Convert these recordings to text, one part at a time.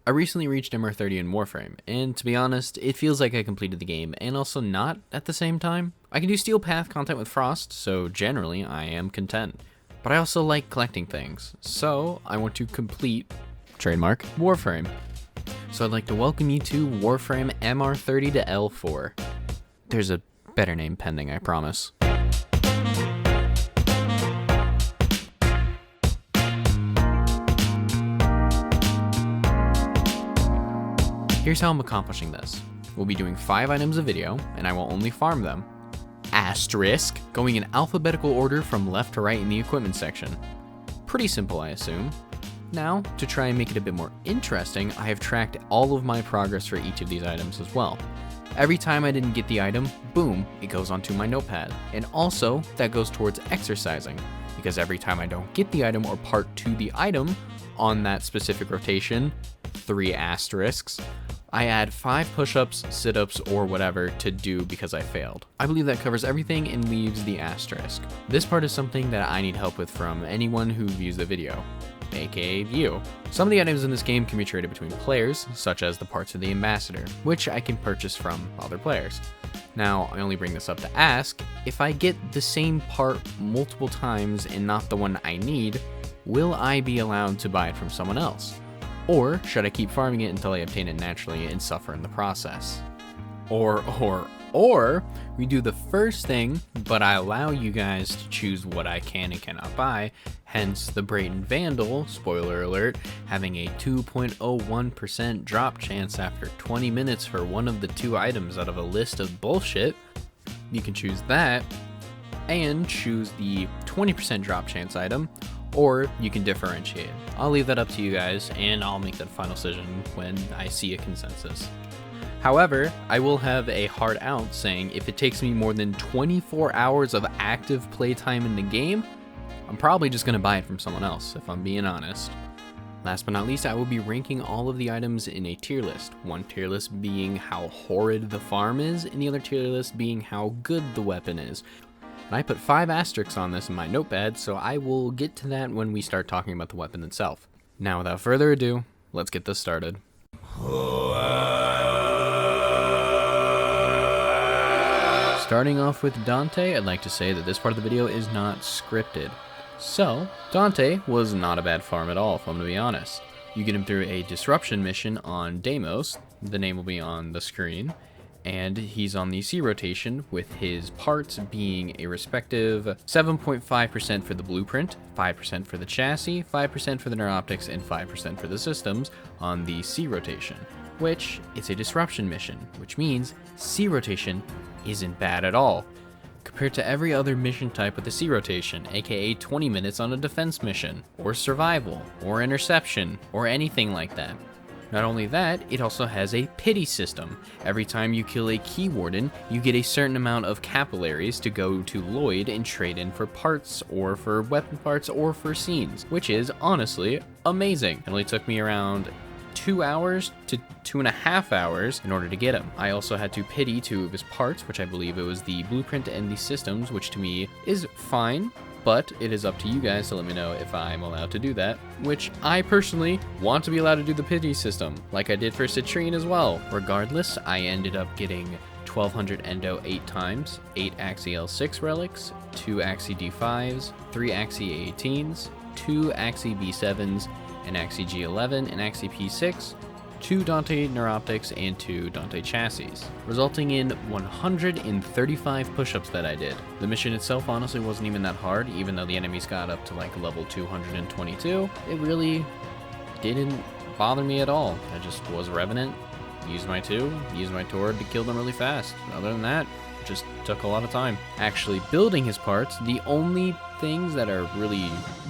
I recently reached MR30 in Warframe, and to be honest, it feels like I completed the game, and also not at the same time. I can do Steel Path content with Frost, so generally I am content. But I also like collecting things, so I want to complete, trademark, Warframe. So I'd like to welcome you to Warframe MR30 to L4. There's a better name pending, I promise. Here's how I'm accomplishing this. We'll be doing 5 items a video, and I will only farm them. Asterisk, going in alphabetical order from left to right in the equipment section. Pretty simple, I assume. Now, to try and make it a bit more interesting, I have tracked all of my progress for each of these items as well. Every time I didn't get the item, boom, it goes onto my notepad. And also, that goes towards exercising, because every time I don't get the item or part to the item on that specific rotation, 3 asterisks, I add 5 push-ups, sit-ups, or whatever to do because I failed. I believe that covers everything and leaves the asterisk. This part is something that I need help with from anyone who views the video, aka you. Some of the items in this game can be traded between players, such as the parts of the Ambassador, which I can purchase from other players. Now, I only bring this up to ask, if I get the same part multiple times and not the one I need, will I be allowed to buy it from someone else? Or should I keep farming it until I obtain it naturally and suffer in the process? Or we do the first thing, but I allow you guys to choose what I can and cannot buy, hence the Brayton Vandal, spoiler alert, having a 2.01% drop chance after 20 minutes for one of the 2 items out of a list of bullshit. You can choose that, and choose the 20% drop chance item, or you can differentiate. I'll leave that up to you guys, and I'll make that final decision when I see a consensus. However, I will have a hard out saying if it takes me more than 24 hours of active playtime in the game, I'm probably just going to buy it from someone else, if I'm being honest. Last but not least, I will be ranking all of the items in a tier list. One tier list being how horrid the farm is, and the other tier list being how good the weapon is. And I put 5 asterisks on this in my notepad, so I will get to that when we start talking about the weapon itself. Now, without further ado, let's get this started. Starting off with Dante, I'd like to say that this part of the video is not scripted. So, Dante was not a bad farm at all, if I'm going to be honest. You get him through a disruption mission on Deimos, the name will be on the screen, and he's on the C rotation with his parts being a respective 7.5% for the blueprint, 5% for the chassis, 5% for the neuroptics, and 5% for the systems on the C rotation, which is a disruption mission, which means C rotation isn't bad at all, compared to every other mission type with a C rotation, aka 20 minutes on a defense mission, or survival, or interception, or anything like that. Not only that, it also has a pity system. Every time you kill a key warden, you get a certain amount of capillaries to go to Lloyd and trade in for parts, or for weapon parts, or for scenes, which is honestly amazing. It only took me around 2 hours to 2.5 hours in order to get him. I also had to pity 2 of his parts, which I believe it was the blueprint and the systems, which to me is fine. But it is up to you guys to let me know if I'm allowed to do that, which I personally want to be allowed to do the pity system, like I did for Citrine as well. Regardless, I ended up getting 1200 endo 8 times, 8 Axie L6 relics, 2 Axie D5s, 3 Axie A18s, 2 Axie B7s, an Axie G11, an Axie P6, 2 Dante neuroptics, and 2 Dante chassis, resulting in 135 push-ups that I did. The mission itself honestly wasn't even that hard, even though the enemies got up to like level 222. It really didn't bother me at all. I just was Revenant, used my 2, used my Tord to kill them really fast. Other than that, it just took a lot of time. Actually building his parts, the only things that are really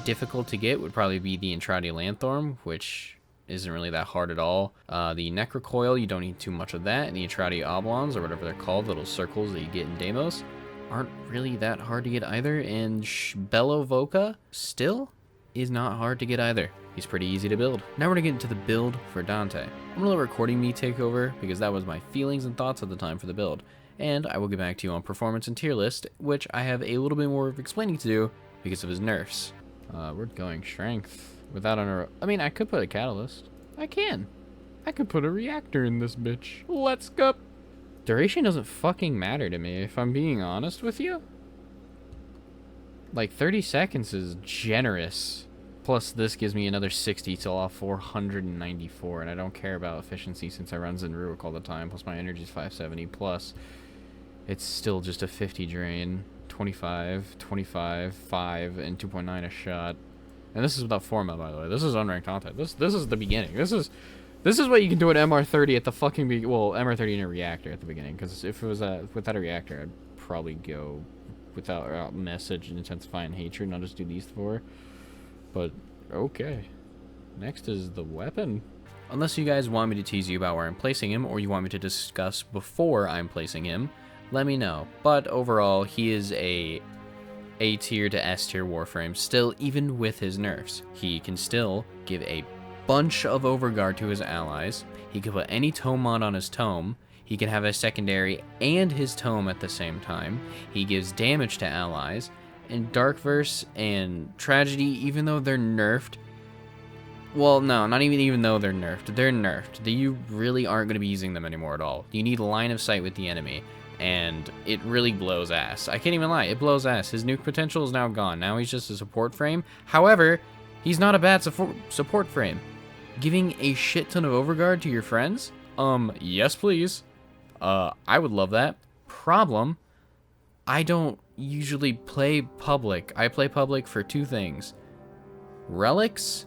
difficult to get would probably be the Entrati Lanthorn, which isn't really that hard at all. The Necrocoil, you don't need too much of that, and the Entrati Oblons, or whatever they're called, little circles that you get in Deimos, aren't really that hard to get either, and Bello Voca still is not hard to get either. He's pretty easy to build. Now we're gonna get into the build for Dante. I'm gonna let recording me take over, because that was my feelings and thoughts at the time for the build, and I will get back to you on performance and tier list, which I have a little bit more of explaining to do because of his nerfs. We're going strength. Without I mean, I could put a catalyst. I can. I could put a reactor in this bitch. Let's go. Duration doesn't fucking matter to me, if I'm being honest with you. Like, 30 seconds is generous. Plus, this gives me another 60 till off 494, and I don't care about efficiency since I run Zenruik all the time. Plus, my energy is 570. Plus, it's still just a 50 drain. 25, 25, 5, and 2.9 a shot. And this is without Forma, by the way. This is unranked content. This is the beginning. This is what you can do at MR30 at the fucking well, MR30 in a reactor at the beginning. Because if it was without a reactor, I'd probably go without message and intensifying hatred, and I'll just do these 4. But okay. Next is the weapon. Unless you guys want me to tease you about where I'm placing him, or you want me to discuss before I'm placing him, let me know. But overall, he is a tier to S tier Warframe still, even with his nerfs. He can still give a bunch of overguard to his allies. He can put any tome mod on his tome. He can have a secondary and his tome at the same time. He gives damage to allies. And Darkverse and Tragedy, even though they're nerfed, well, no, not even though they're nerfed. You really aren't going to be using them anymore at all. You need line of sight with the enemy, and it really blows ass. I can't even lie, it blows ass. His nuke potential is now gone. Now he's just a support frame. However, he's not a bad support frame. Giving a shit ton of overguard to your friends? Yes please. I would love that. Problem, I don't usually play public. I play public for 2 things. Relics,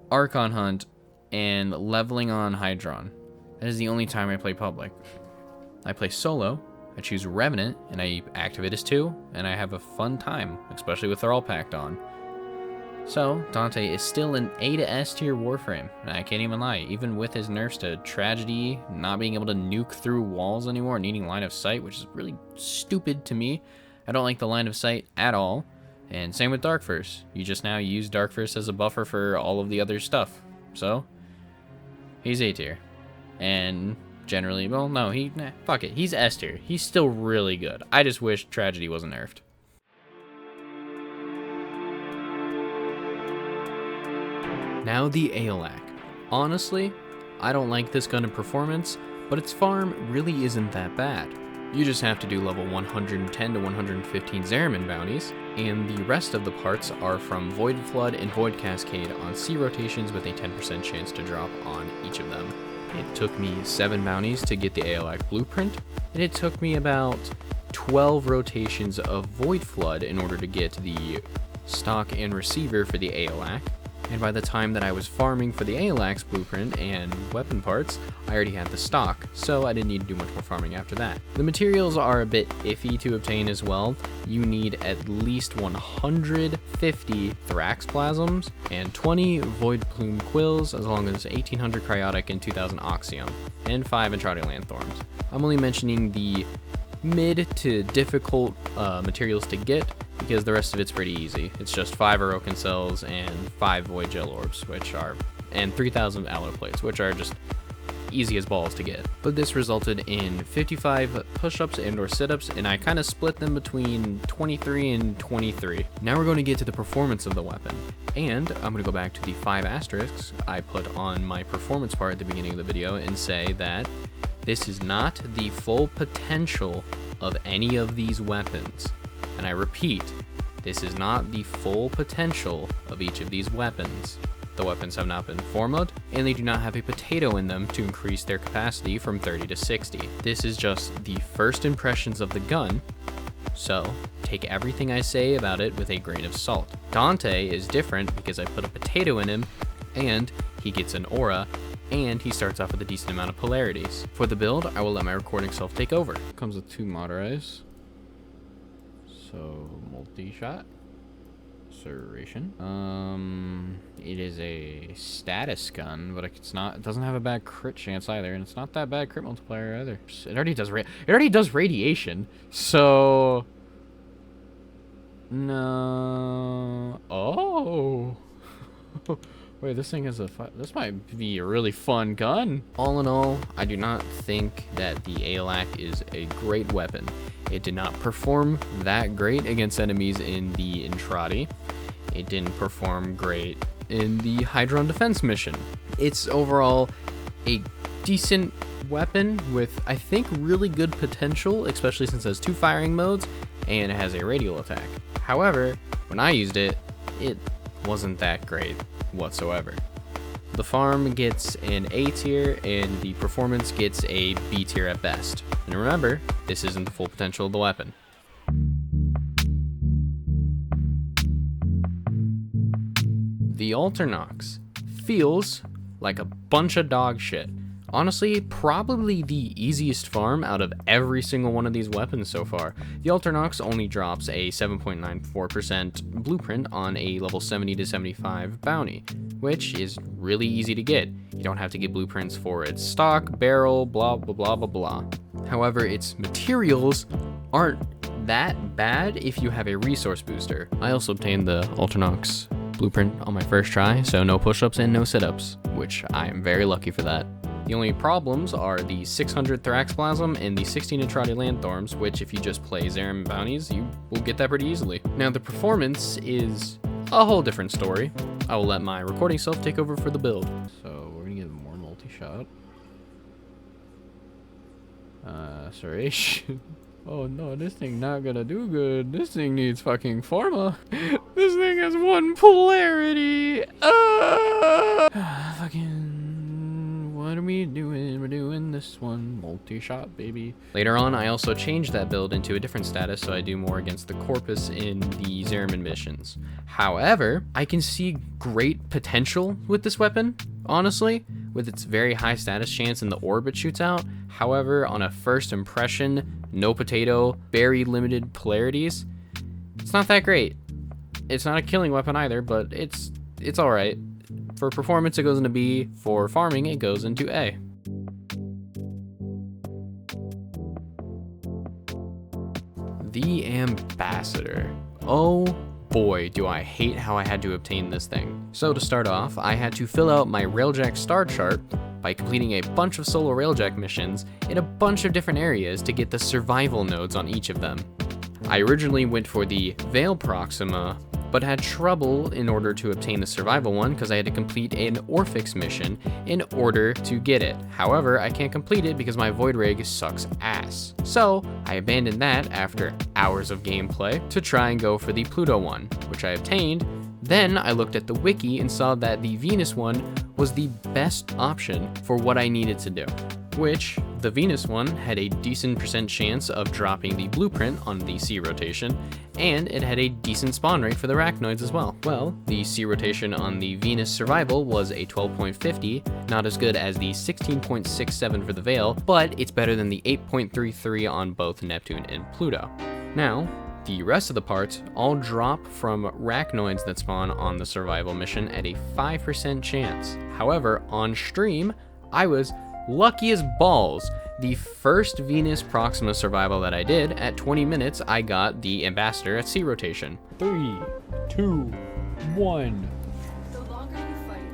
Archon Hunt, and leveling on Hydron. That is the only time I play public. I play solo, I choose Revenant, and I activate as 2, and I have a fun time, especially with they're all packed on. So, Dante is still an A to S tier Warframe, and I can't even lie, even with his nerfs to Tragedy, not being able to nuke through walls anymore, needing line of sight, which is really stupid to me. I don't like the line of sight at all. And same with Darkverse. You just now use Darkverse as a buffer for all of the other stuff. So, he's A tier. And generally, well, no, fuck it. He's S tier. He's still really good. I just wish Tragedy wasn't nerfed. Now the Aeolak. Honestly, I don't like this gun in performance, but its farm really isn't that bad. You just have to do level 110 to 115 Zeraman bounties, and the rest of the parts are from Void Flood and Void Cascade on C rotations with a 10% chance to drop on each of them. It took me 7 bounties to get the Aeolak blueprint, and it took me about 12 rotations of Void Flood in order to get the stock and receiver for the Aeolak. And by the time that I was farming for the Aeolak's blueprint and weapon parts, I already had the stock, so I didn't need to do much more farming after that. The materials are a bit iffy to obtain as well. You need at least 150 Thrax Plasms and 20 Void Plume Quills, as long as 1800 Cryotic and 2000 Oxium, and 5 Entrada Lanthorns. I'm only mentioning the mid to difficult materials to get, because the rest of it's pretty easy. It's just 5 Orokin cells and 5 Void Gel Orbs, and 3000 Allo Plates, which are just easy as balls to get. But this resulted in 55 push-ups and or sit-ups, and I kind of split them between 23 and 23. Now we're going to get to the performance of the weapon, and I'm going to go back to the 5 asterisks I put on my performance part at the beginning of the video and say that this is not the full potential of any of these weapons. And I repeat, this is not the full potential of each of these weapons. The weapons have not been formoed, and they do not have a potato in them to increase their capacity from 30 to 60. This is just the first impressions of the gun, so take everything I say about it with a grain of salt. Dante is different because I put a potato in him, and he gets an aura, and he starts off with a decent amount of polarities. For the build, I will let my recording self take over. Comes with 2 Motorized. So, multi-shot. Serration. It is a status gun, but it doesn't have a bad crit chance either, and it's not that bad crit multiplier either. It already does radiation, so no. Oh. Wait, this thing has this might be a really fun gun. All in all, I do not think that the Aeolak is a great weapon. It did not perform that great against enemies in the Intrati. It didn't perform great in the Hydron defense mission. It's overall a decent weapon with, I think, really good potential, especially since it has 2 firing modes and it has a radial attack. However, when I used it, it wasn't that great whatsoever. The farm gets an A tier and the performance gets a B tier at best. And remember, this isn't the full potential of the weapon. The Alternox feels like a bunch of dog shit. Honestly, probably the easiest farm out of every single one of these weapons so far. The Alternox only drops a 7.94% blueprint on a level 70 to 75 bounty, which is really easy to get. You don't have to get blueprints for its stock, barrel, blah blah blah blah blah. However, its materials aren't that bad if you have a resource booster. I also obtained the Alternox blueprint on my first try, so no push-ups and no sit-ups, which I am very lucky for that. The only problems are the 600 Thraxplasm and the 16 Atrati Landthorns, which if you just play Zariman bounties, you will get that pretty easily. Now the performance is a whole different story. I will let my recording self take over for the build. So we're gonna get more multi-shot. Sorry. Oh no, this thing not gonna do good. This thing needs fucking Pharma. This thing has 1 polarity. Fucking, what are we doing? We're doing this one, multi-shot, baby. Later on, I also changed that build into a different status, so I do more against the Corpus in the Zariman missions. However, I can see great potential with this weapon, honestly, with its very high status chance in the orb it shoots out. However, on a first impression, no potato, very limited polarities, it's not that great. It's not a killing weapon either, but it's alright. For performance, it goes into B. For farming, it goes into A. The Ambassador. Oh boy, do I hate how I had to obtain this thing. So to start off, I had to fill out my Railjack star chart by completing a bunch of solo Railjack missions in a bunch of different areas to get the survival nodes on each of them. I originally went for the Veil Proxima, but had trouble in order to obtain the survival one because I had to complete an Orphix mission in order to get it. However, I can't complete it because my Void Rig sucks ass. So I abandoned that after hours of gameplay to try and go for the Pluto one, which I obtained. Then I looked at the wiki and saw that the Venus one was the best option for what I needed to do, which the Venus one had a decent percent chance of dropping the blueprint on the C rotation, and it had a decent spawn rate for the Arachnoids as well. Well, the C rotation on the Venus survival was a 12.50, not as good as the 16.67 for the Veil, but it's better than the 8.33 on both Neptune and Pluto. Now, the rest of the parts all drop from Arachnoids that spawn on the survival mission at a 5% chance. However, on stream, I was lucky as balls. The first Venus Proxima survival that I did, at 20 minutes, I got the Ambassador at C rotation. 3, 2, 1.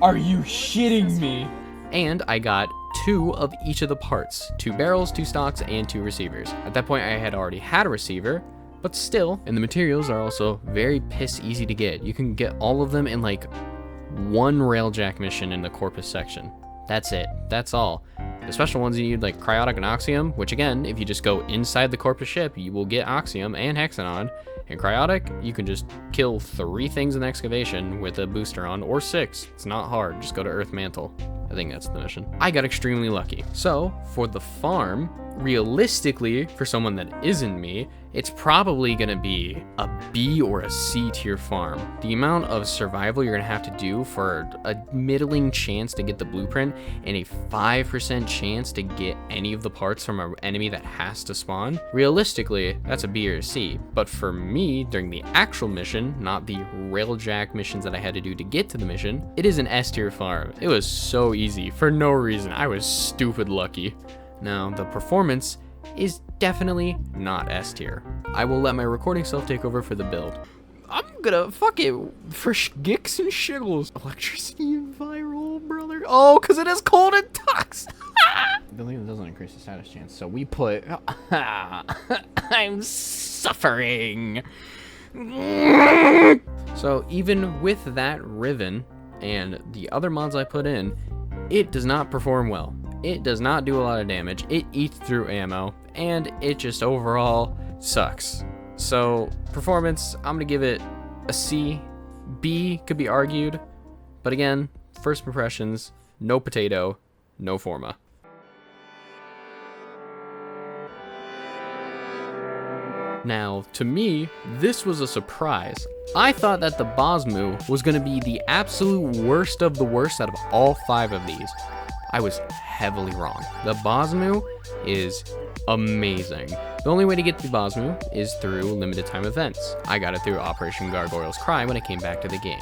Are you shitting me? And I got 2 of each of the parts. 2 barrels, 2 stocks, and 2 receivers. At that point, I had already had a receiver, but still, and the materials are also very piss easy to get. You can get all of them in like 1 Railjack mission in the Corpus section. That's it. That's all. The special ones you need like Cryotic and Oxium, which again, if you just go inside the Corpus ship, you will get Oxium and Hexanon. And Cryotic, you can just kill 3 things in the excavation with a booster on, or 6. It's not hard. Just go to Earth Mantle. I think that's the mission. I got extremely lucky. So, for the farm, realistically, for someone that isn't me, it's probably gonna be a B or a C tier farm. The amount of survival you're gonna have to do for a middling chance to get the blueprint and a 5% chance to get any of the parts from an enemy that has to spawn, realistically, that's a B or a C. But for me, during the actual mission, not the Railjack missions that I had to do to get to the mission, it is an S tier farm. It was so easy, for no reason. I was stupid lucky. Now, the performance is definitely not S tier. I will let my recording self take over for the build. I'm gonna fuck it for gicks and shiggles. Electricity and viral, brother. Oh, because it is cold and tox. The thing that doesn't increase the status chance. So we put. I'm suffering. So even with that Riven and the other mods I put in, it does not perform well. It does not do a lot of damage. It eats through ammo, and it just overall sucks. So performance, I'm gonna give it a C. B could be argued, but again, first impressions, no potato, no forma. Now, to me, this was a surprise. I thought that the Basmu was going to be the absolute worst of the worst out of all 5 of these. I was heavily wrong. The Basmu is amazing. The only way to get the Basmu is through limited time events. I got it through Operation Gargoyle's Cry when I came back to the game.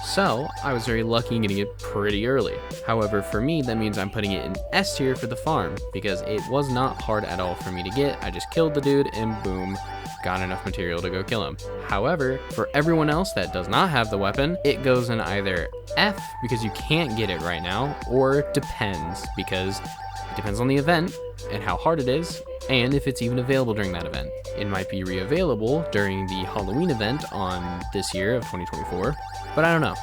So, I was very lucky in getting it pretty early. However, for me, that means I'm putting it in S tier for the farm, because it was not hard at all for me to get. I just killed the dude, and boom, got enough material to go kill him. However, for everyone else that does not have the weapon, it goes in either F, because you can't get it right now, or depends, because it depends on the event, and how hard it is, and if it's even available during that event. It might be re-available during the Halloween event on this year of 2024, but I don't know.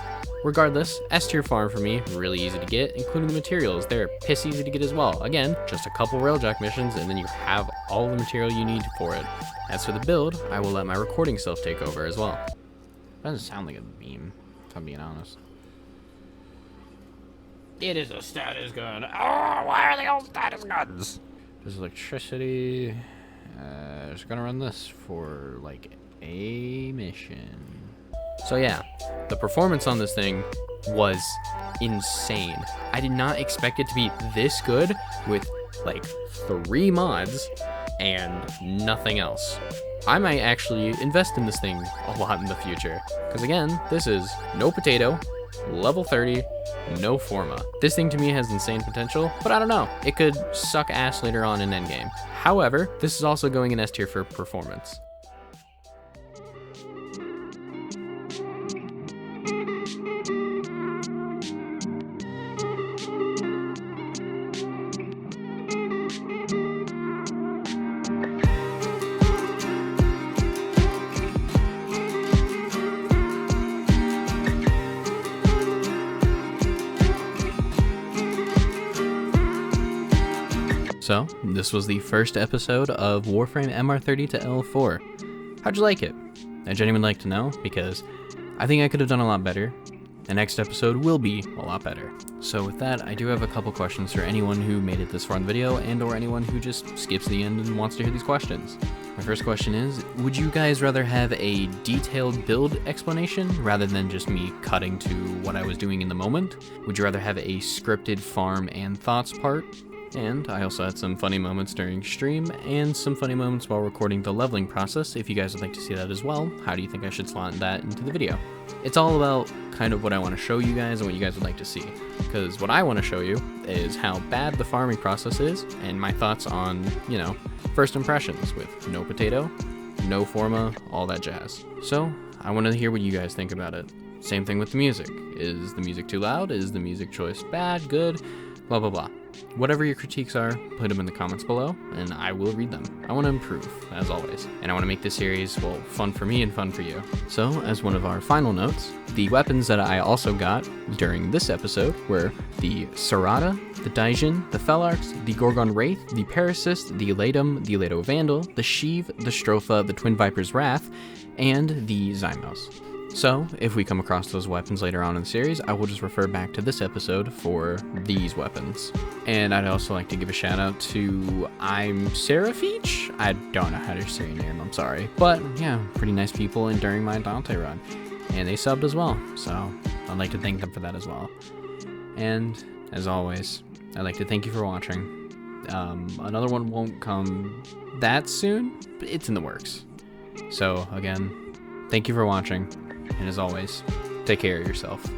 Regardless, S tier farm for me, really easy to get, including the materials. They're piss easy to get as well. Again, just a couple railjack missions, and then you have all the material you need for it. As for the build, I will let my recording self take over as well. Doesn't sound like a beam, if I'm being honest. It is a status gun. Oh, why are they all status guns? There's electricity. Just gonna run this for like a mission. So yeah, the performance on this thing was insane. I did not expect it to be this good with like 3 mods and nothing else. I might actually invest in this thing a lot in the future, because again, this is no potato, level 30, no forma. This thing to me has insane potential, but I don't know. It could suck ass later on in endgame. However, this is also going in S tier for performance. So, this was the first episode of Warframe MR30 to L4. How'd you like it? I genuinely like to know, because I think I could have done a lot better. The next episode will be a lot better. So with that, I do have a couple questions for anyone who made it this far in the video, and or anyone who just skips the end and wants to hear these questions. My first question is, would you guys rather have a detailed build explanation rather than just me cutting to what I was doing in the moment? Would you rather have a scripted farm and thoughts part? And I also had some funny moments during stream and some funny moments while recording the leveling process. If you guys would like to see that as well, how do you think I should slot that into the video? It's all about kind of what I want to show you guys and what you guys would like to see. Because what I want to show you is how bad the farming process is and my thoughts on, you know, first impressions with no potato, no forma, all that jazz. So I want to hear what you guys think about it. Same thing with the music. Is the music too loud? Is the music choice bad, good? Blah, blah, blah. Whatever your critiques are, put them in the comments below, and I will read them. I want to improve, as always, and I want to make this series, well, fun for me and fun for you. So, as one of our final notes, the weapons that I also got during this episode were the Serrata, the Daijin, the Felarx, the Gorgon Wraith, the Parasist, the Elatum, the Elato Vandal, the Sheev, the Stropha, the Twin Viper's Wrath, and the Zymos. So, if we come across those weapons later on in the series, I will just refer back to this episode for these weapons. And I'd also like to give a shout out to I'm Seraphich? I don't know how to say your name, I'm sorry. But yeah, pretty nice people and during my Dante run. And they subbed as well, so I'd like to thank them for that as well. And as always, I'd like to thank you for watching. Another one won't come that soon, but it's in the works. So again, thank you for watching. And as always, take care of yourself.